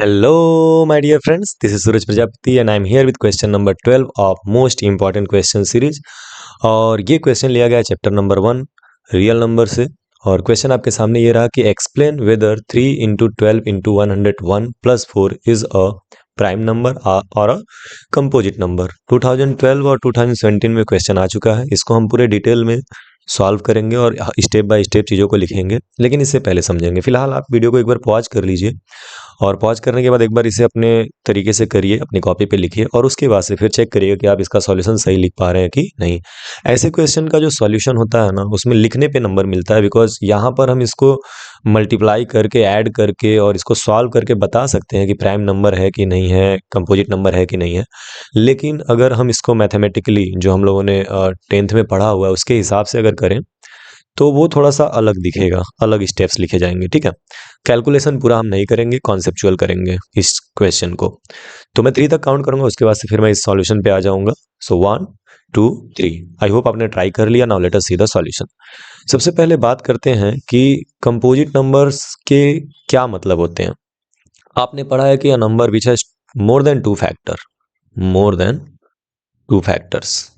Hello, my dear friends. This is Suraj Prajapati and I'm here with question number 12 of most important question series. और ये question लिया गया है chapter number 1 real number से। और question आपके सामने ये रहा कि explain whether 3 into 12 into 101 plus 4 is a prime number और अ कंपोजिट नंबर। 2012 और 2017 में क्वेश्चन आ चुका है। इसको हम पूरे डिटेल में सॉल्व करेंगे और स्टेप बाय स्टेप चीज़ों को लिखेंगे, लेकिन इससे पहले समझेंगे। फिलहाल आप वीडियो को एक बार पॉज कर लीजिए और पॉज करने के बाद एक बार इसे अपने तरीके से करिए, अपनी कॉपी पे लिखिए और उसके बाद से फिर चेक करिएगा कि आप इसका सॉल्यूशन सही लिख पा रहे हैं कि नहीं। ऐसे क्वेश्चन का जो सॉल्यूशन होता है ना, उसमें लिखने पे नंबर मिलता है, बिकॉज यहाँ पर हम इसको मल्टीप्लाई करके ऐड करके और इसको सॉल्व करके बता सकते हैं कि प्राइम नंबर है कि नहीं है, कंपोजिट नंबर है कि नहीं है। लेकिन अगर हम इसको मैथमेटिकली जो हम लोगों ने 10th में पढ़ा हुआ है उसके हिसाब से अगर करें तो वो थोड़ा सा अलग दिखेगा, अलग स्टेप्स लिखे जाएंगे। ठीक है, कैलकुलेशन पूरा हम नहीं करेंगे, कॉन्सेप्चुअल करेंगे इस क्वेश्चन को। तो मैं 3 तक काउंट करूंगा, उसके बाद से फिर मैं इस सॉल्यूशन पे आ जाऊंगा। सो 1 2 3। आई होप आपने ट्राई कर लिया। Now let us see the solution. सबसे पहले बात करते हैं कि कंपोजिट नंबर्स के क्या मतलब होते हैं। आपने पढ़ा है कि a number which has more than 2 factor, more than 2 factors.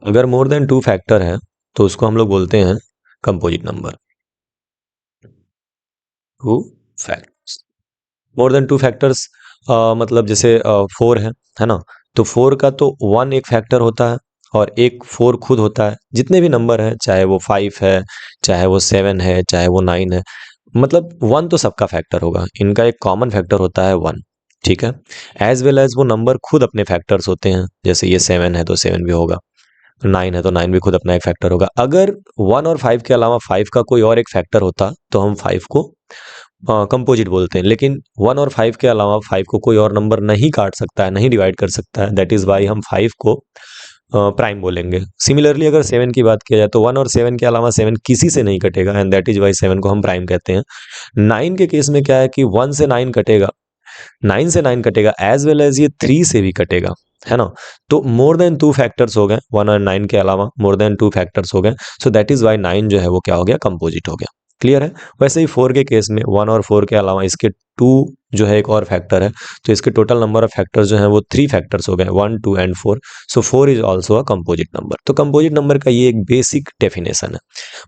अगर मोर देन 2 फैक्टर है तो उसको हम लोग बोलते हैं composite number. 2 factors, more than 2 factors, मतलब जैसे 4 है ना। तो 4 का तो 1 एक फैक्टर होता है और एक 4 खुद होता है। जितने भी नंबर हैं, चाहे वो 5 है, चाहे वो 7 है, चाहे वो 9 है, मतलब 1 तो सबका फैक्टर होगा। इनका एक कॉमन फैक्टर होता है 1। ठीक है, एज वेल एज वो नंबर खुद अपने फैक्टर्स होते हैं। जैसे ये 7 है तो 7 भी होगा, 9 है तो 9 भी खुद अपना एक फैक्टर होगा। अगर 1 और 5 के अलावा 5 का कोई और एक फैक्टर होता तो हम 5 को कंपोजिट बोलते हैं। लेकिन 1 और 5 के अलावा 5 को कोई और नंबर नहीं काट सकता है, नहीं डिवाइड कर सकता है। दैट इज वाई हम 5 को प्राइम बोलेंगे। सिमिलरली अगर 7 की बात किया जाए तो 1 और 7 के अलावा 7 किसी से नहीं कटेगा, एंड दैट इज वाई 7 को हम प्राइम कहते हैं। 9 के केस में क्या है कि 1 से 9 कटेगा, 9 से 9 कटेगा, एज वेल एज ये 3 से भी कटेगा, है ना। तो मोर देन 2 फैक्टर्स हो गए, 1 और 9 के अलावा मोर देन 2 फैक्टर्स हो गए। सो दैट इज वाई 9 जो है वो क्या हो गया, कंपोजिट हो गया। क्लियर है। वैसे ही 4 के केस में 1 और 4 के अलावा इसके 2 जो है एक और फैक्टर है, तो इसके टोटल नंबर ऑफ फैक्टर्स जो है वो 3 फैक्टर्स हो गए, 1 2 and 4। So 4 is also a composite number. तो कंपोजिट नंबर का ये एक बेसिक डेफिनेशन है।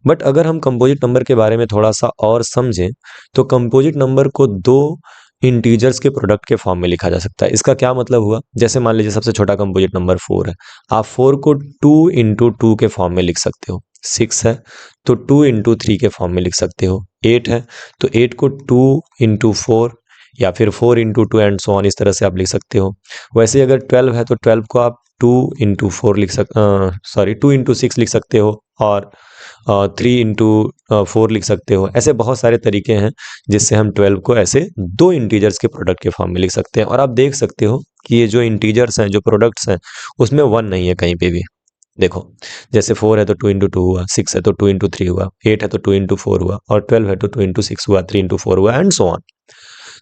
बट अगर हम कंपोजिट नंबर के बारे में थोड़ा सा और समझें तो कंपोजिट नंबर को दो इंटीजर्स के प्रोडक्ट के फॉर्म में लिखा जा सकता है। इसका क्या मतलब हुआ, जैसे मान लीजिए सबसे छोटा कंपोजिट नंबर 4 है, आप 4 को 2 इंटू 2 के फॉर्म में लिख सकते हो। 6 है तो 2 इंटू 3 के फॉर्म में लिख सकते हो। 8 है तो 8 को 2 इंटू 4 या फिर 4 इंटू 2 एंड सो ऑन, इस तरह से आप लिख सकते हो। वैसे ही अगर 12 है तो 12 को आप 2 इंटू 4 2 इंटू 6 लिख सकते हो और 3 इंटू 4 लिख सकते हो। ऐसे बहुत सारे तरीके हैं जिससे हम 12 को ऐसे दो इंटीजर्स के प्रोडक्ट के फॉर्म में लिख सकते हैं। और आप देख सकते हो कि ये जो इंटीजर्स हैं, जो प्रोडक्ट्स हैं, उसमें 1 नहीं है कहीं पे भी। देखो, जैसे 4 है तो 2 इंटू 2 हुआ, 6 है तो 2 इंटू 3 हुआ, 8 है तो 2 इंटू 4 हुआ, और 12 है तो 2 इंटू 6 हुआ, 3 इंटू 4 हुआ, एंड सो ऑन।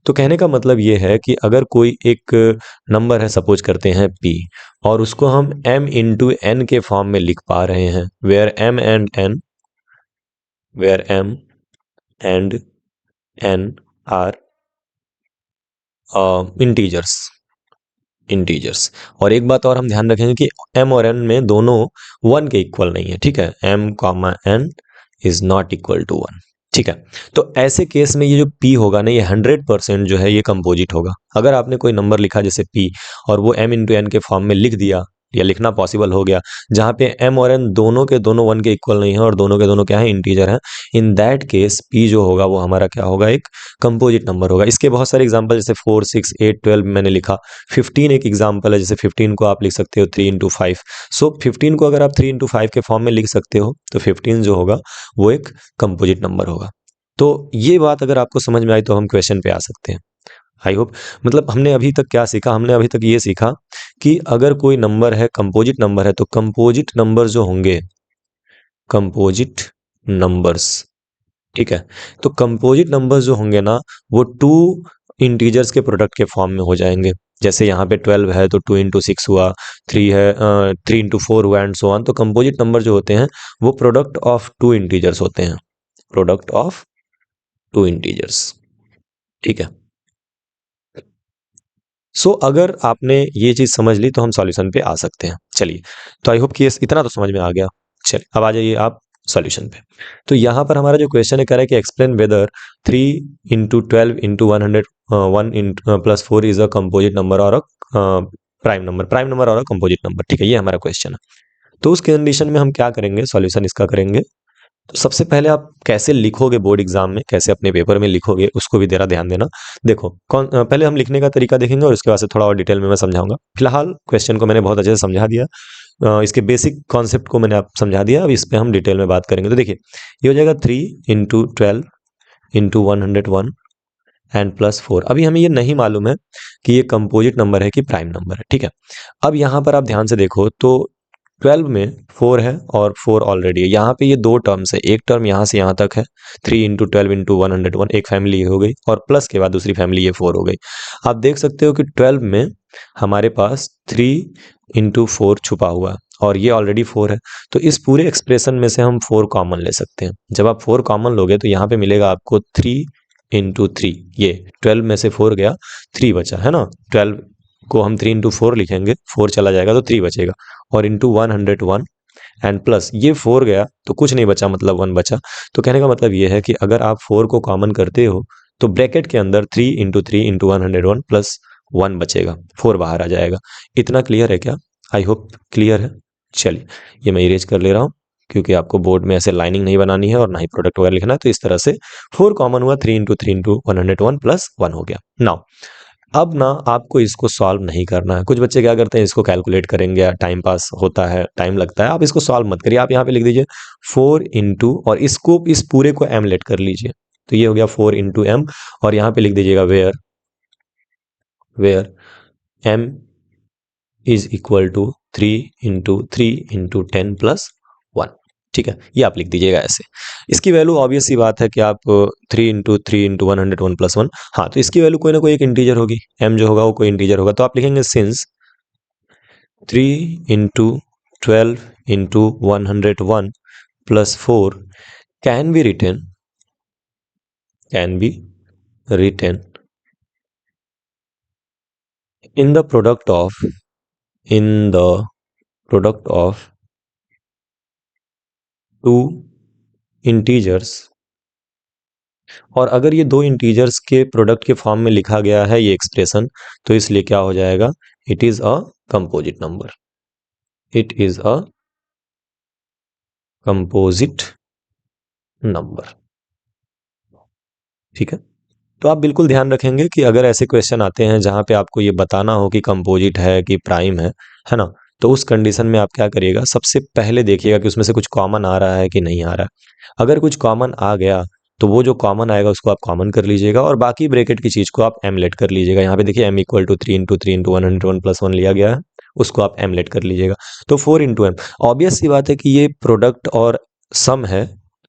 तो कहने का मतलब ये है कि अगर कोई एक नंबर है, सपोज करते हैं p, और उसको हम m इंटू n के फॉर्म में लिख पा रहे हैं, where m and n are integers. और एक बात और हम ध्यान रखेंगे कि m और n में दोनों 1 के इक्वल नहीं है। ठीक है, m comma n is not equal to 1। ठीक है, तो ऐसे केस में ये जो p होगा ना, ये 100% जो है ये कंपोजिट होगा। अगर आपने कोई नंबर लिखा जैसे p और वो m इंटू n के फॉर्म में लिख दिया या लिखना पॉसिबल हो गया, जहाँ पे m और n दोनों के दोनों 1 के इक्वल नहीं है और दोनों के दोनों क्या है, इंटीजर है, इन दैट केस p जो होगा वो हमारा क्या होगा, एक कंपोजिट नंबर होगा। इसके बहुत सारे एग्जांपल, जैसे 4 6 8 12 मैंने लिखा। 15 एक एग्जांपल है, जैसे 15 को आप लिख सकते हो 3 इंटू 5। सो 15 को अगर आप 3 इंटू 5 के फॉर्म में लिख सकते हो तो 15 जो होगा वो एक कंपोजिट नंबर होगा। तो ये बात अगर आपको समझ में आई तो हम क्वेश्चन पे आ सकते हैं। आई होप, मतलब हमने अभी तक क्या सीखा, हमने अभी तक ये सीखा कि अगर कोई नंबर है, कंपोजिट नंबर है, तो कंपोजिट नंबर जो होंगे, कंपोजिट नंबर्स, ठीक है, तो कंपोजिट नंबर्स जो होंगे ना, वो 2 इंटीजर्स के प्रोडक्ट के फॉर्म में हो जाएंगे। जैसे यहाँ पे 12 है तो 2 इंटू 6 हुआ, 3 है 3 इंटू 4 हुआ, एंड सो ऑन। तो कंपोजिट नंबर जो होते हैं वो प्रोडक्ट ऑफ 2 इंटीजर्स होते हैं, प्रोडक्ट ऑफ 2 इंटीजर्स। ठीक है, सो अगर आपने ये चीज़ समझ ली तो हम सॉल्यूशन पे आ सकते हैं। चलिए, तो आई होप कि इतना तो समझ में आ गया। चलिए, अब आ जाइए आप सॉल्यूशन पे। तो यहाँ पर हमारा जो क्वेश्चन है कह रहा है कि explain whether 3 into 12 into 101 plus 4 is a composite number और अ प्राइम नंबर और अ कंपोजिट नंबर। ठीक है, ये हमारा क्वेश्चन है। तो उस कंडीशन में हम क्या करेंगे, सॉल्यूशन इसका करेंगे। तो सबसे पहले आप कैसे लिखोगे बोर्ड एग्जाम में, कैसे अपने पेपर में लिखोगे, उसको भी जरा ध्यान देना। देखो पहले हम लिखने का तरीका देखेंगे और उसके बाद से थोड़ा और डिटेल में मैं समझाऊंगा। फिलहाल क्वेश्चन को मैंने बहुत अच्छे से समझा दिया। इसके बेसिक कॉन्सेप्ट को मैंने आप समझा दिया। अब इस पे हम डिटेल में बात करेंगे। तो देखिए, ये हो जाएगा 3 इंटू 12 इंटू 101 एंड प्लस 4। अभी हमें ये नहीं मालूम है कि ये कंपोजिट नंबर है कि प्राइम नंबर है। ठीक है, अब यहाँ पर आप ध्यान से देखो तो 12 में 4 है और 4 ऑलरेडी है। यहाँ पे ये दो टर्म्स है, एक टर्म यहाँ से यहाँ तक है 3 इंटू 12 इंटू 101, एक फैमिली हो गई, और प्लस के बाद दूसरी फैमिली ये 4 हो गई। आप देख सकते हो कि 12 में हमारे पास 3 इंटू 4 छुपा हुआ है और ये ऑलरेडी 4 है। तो इस पूरे एक्सप्रेशन में से हम 4 कॉमन ले सकते हैं। जब आप 4 कॉमन लोगे तो यहाँ पे मिलेगा आपको 3 इंटू 3। ये 12 में से 4 गया, 3 बचा, है ना। 12 को हम 3 इंटू 4 लिखेंगे, 4 चला जाएगा तो 3 बचेगा, और इंटू 101 एंड प्लस ये 4 गया तो कुछ नहीं बचा, मतलब 1 बचा। तो कहने का मतलब ये है कि अगर आप 4 को कॉमन करते हो तो ब्रैकेट के अंदर 3 इंटू 101 प्लस 1 बचेगा, 4 बाहर आ जाएगा। इतना क्लियर है क्या? आई होप क्लियर है। चलिए, ये मैं इरेज कर ले रहा हूँ क्योंकि आपको बोर्ड में ऐसे लाइनिंग नहीं बनानी है और ना ही प्रोडक्ट वगैरह लिखना है। तो इस तरह से 4 कॉमन हुआ, 3 इंटू 101 प्लस 1 हो गया। नाउ अब ना आपको इसको सॉल्व नहीं करना है। कुछ बच्चे क्या करते हैं, इसको कैलकुलेट करेंगे, या टाइम पास होता है, टाइम लगता है। आप इसको सॉल्व मत करिए, आप यहाँ पे लिख दीजिए 4 इंटू, और इसको इस पूरे को एम लेट कर लीजिए। तो ये हो गया 4 इंटू एम, और यहाँ पे लिख दीजिएगा where M is equal to 3 into 10 plus 1। ठीक है, ये आप लिख दीजिएगा ऐसे। इसकी वैल्यू ऑब्वियस सी बात है कि आप 3 इंटू 101 प्लस 1, हाँ, तो इसकी वैल्यू कोई ना कोई एक इंटीजर होगी। एम जो होगा वो कोई इंटीजर होगा, तो आप लिखेंगे since 3 into 12 into 101 plus 4 can be written in the product of two integers. और अगर ये दो इंटीजर्स के प्रोडक्ट के फॉर्म में लिखा गया है ये एक्सप्रेशन, तो इसलिए क्या हो जाएगा, it is a composite number. It is a composite number. ठीक है, तो आप बिल्कुल ध्यान रखेंगे कि अगर ऐसे क्वेश्चन आते हैं जहां पे आपको ये बताना हो कि कंपोजिट है कि प्राइम है ना, तो उस कंडीशन में आप क्या करिएगा, सबसे पहले देखिएगा कि उसमें से कुछ कॉमन आ रहा है कि नहीं आ रहा है। अगर कुछ कॉमन आ गया तो वो जो कॉमन आएगा उसको आप कॉमन कर लीजिएगा, और बाकी ब्रैकेट की चीज़ को आप एमलेट कर लीजिएगा। यहाँ पे देखिए M equal to 3 into 101 plus 1 लिया गया है, उसको आप एमलेट कर लीजिएगा। तो 4 इंटू एम, ऑब्वियस सी बात है कि ये प्रोडक्ट और सम है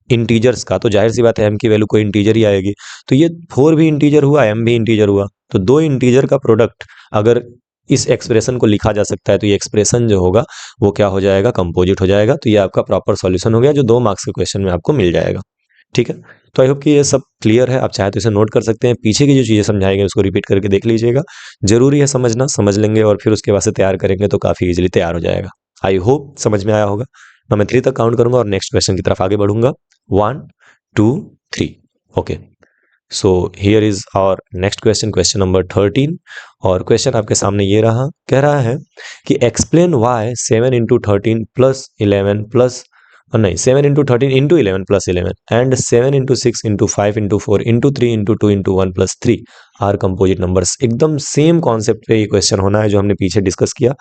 इंटीजर्स का, तो जाहिर सी बात है एम की वैल्यू कोई इंटीजर ही आएगी। तो ये 4 भी इंटीजर हुआ, एम भी इंटीजर हुआ, तो दो इंटीजर का प्रोडक्ट अगर इस एक्सप्रेशन को लिखा जा सकता है तो ये एक्सप्रेशन जो होगा वो क्या हो जाएगा, कंपोजिट हो जाएगा। तो ये आपका प्रॉपर सॉल्यूशन हो गया जो 2 मार्क्स के क्वेश्चन में आपको मिल जाएगा। ठीक है, तो आई होप कि ये सब क्लियर है। आप चाहे तो इसे नोट कर सकते हैं, पीछे की जो चीज़ें समझाई गई उसको रिपीट करके देख लीजिएगा। जरूरी है समझना, समझ लेंगे और फिर उसके बाद से तैयार करेंगे तो काफ़ी इजीली तैयार हो जाएगा। आई होप समझ में आया होगा। now मैं 3 तक काउंट करूंगा और नेक्स्ट क्वेश्चन की तरफ आगे बढ़ूंगा। 1 2 3। Okay, so here is our next question, question number 13। और क्वेश्चन आपके सामने ये रहा, कह रहा है कि explain why 7 into 13 plus 11 plus, नहीं, 7 into 13 into 11 plus 11 and 7 into 6 into 5 into 4 into 3 into 2 into 1 plus 3 are composite numbers. एकदम सेम कॉन्सेप्ट पे ये क्वेश्चन होना है जो हमने पीछे डिस्कस किया।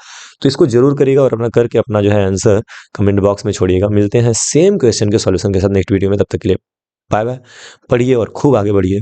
तो इसको जरूर करिएगा और अपना करके अपना जो है आंसर कमेंट बॉक्स में छोड़िएगा। मिलते हैं सेम क्वेश्चन के सॉल्यूशन के साथ नेक्स्ट वीडियो में, तब तक के लिए बाय बाय। पढ़िए और खूब आगे बढ़िए।